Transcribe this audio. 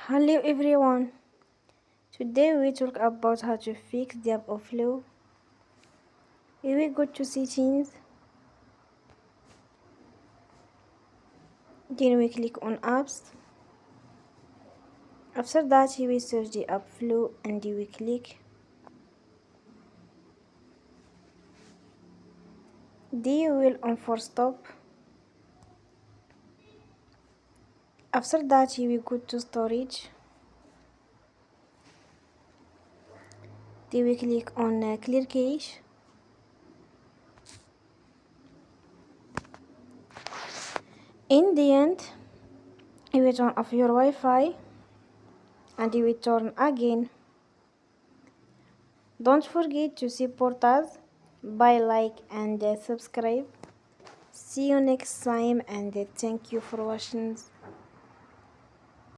Hello everyone. Today we talk about how to fix the app overflow. Here we go to settings. Then we click on apps. After that we search the app flow and we click. Then you will on for stop. After that we go to storage. Then we click on clear cache. In the end, you will turn off your Wi-Fi and you will turn again. Don't forget to support us by like and subscribe. See you next time and thank you for watching.